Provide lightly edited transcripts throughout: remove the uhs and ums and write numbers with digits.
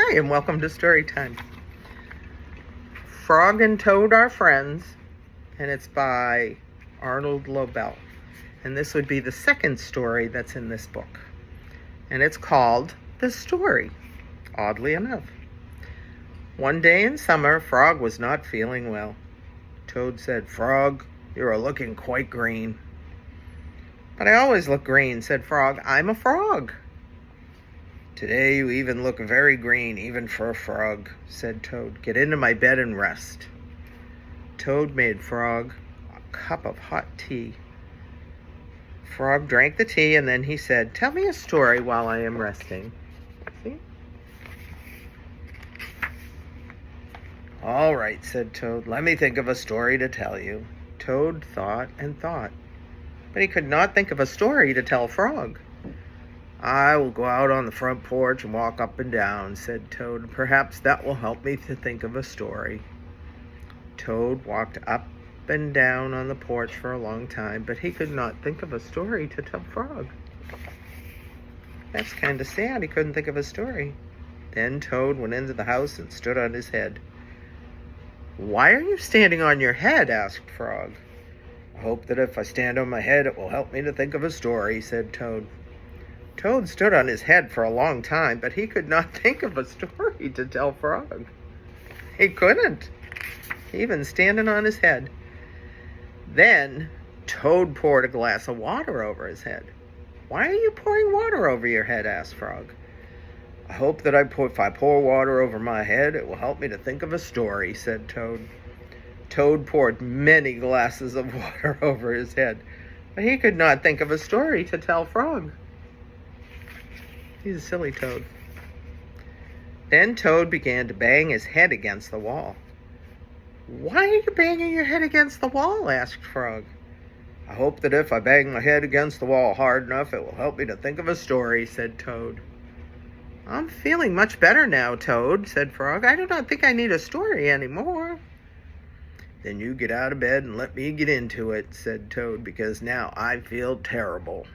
Hi, and welcome to Storytime. Frog and Toad Are Friends, and it's by Arnold Lobel. And this would be the second story that's in this book. And it's called The Story, oddly enough. One day in summer, Frog was not feeling well. Toad said, "Frog, you are looking quite green." "But I always look green," said Frog. "I'm a frog." "Today you even look very green, even for a frog," said Toad. "Get into my bed and rest." Toad made Frog a cup of hot tea. Frog drank the tea, and then he said, "Tell me a story while I am resting." See? "All right," said Toad. "Let me think of a story to tell you." Toad thought and thought, but he could not think of a story to tell Frog. "I will go out on the front porch and walk up and down," said Toad. "Perhaps that will help me to think of a story." Toad walked up and down on the porch for a long time, but he could not think of a story to tell Frog. That's kind of sad. He couldn't think of a story. Then Toad went into the house and stood on his head. "Why are you standing on your head?" asked Frog. "I hope that if I stand on my head, it will help me to think of a story," said Toad. Toad stood on his head for a long time, but he could not think of a story to tell Frog. He couldn't, even standing on his head. Then Toad poured a glass of water over his head. "Why are you pouring water over your head?" asked Frog. "I hope that if I pour water over my head, it will help me to think of a story," said Toad. Toad poured many glasses of water over his head, but he could not think of a story to tell Frog. He's a silly Toad. Then Toad began to bang his head against the wall. "Why are you banging your head against the wall?" asked Frog. "I hope that if I bang my head against the wall hard enough, it will help me to think of a story," said Toad. "I'm feeling much better now, Toad," said Frog. "I do not think I need a story anymore." "Then you get out of bed and let me get into it," said Toad, "because now I feel terrible."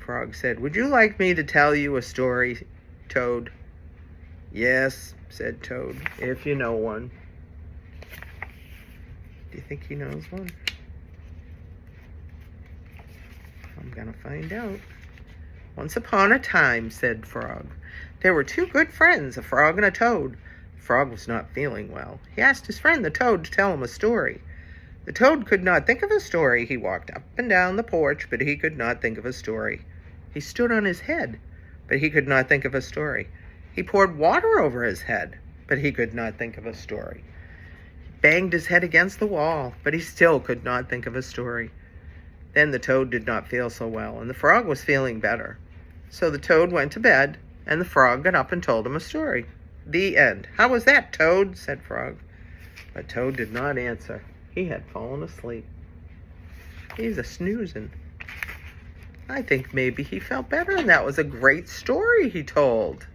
Frog said, "Would you like me to tell you a story, Toad?" "Yes," said Toad, "if you know one." Do you think he knows one? I'm gonna find out. "Once upon a time," said Frog, "there were two good friends, a frog and a toad. Frog was not feeling well. He asked his friend the toad to tell him a story. The toad could not think of a story. He walked up and down the porch, but he could not think of a story. He stood on his head, but he could not think of a story. He poured water over his head, but he could not think of a story. He banged his head against the wall, but he still could not think of a story. Then the toad did not feel so well, and the frog was feeling better. So the toad went to bed, and the frog got up and told him a story. The end. "How was that, Toad?" said Frog. But Toad did not answer. He had fallen asleep. He's a snoozing. I think maybe he felt better, and that was a great story he told.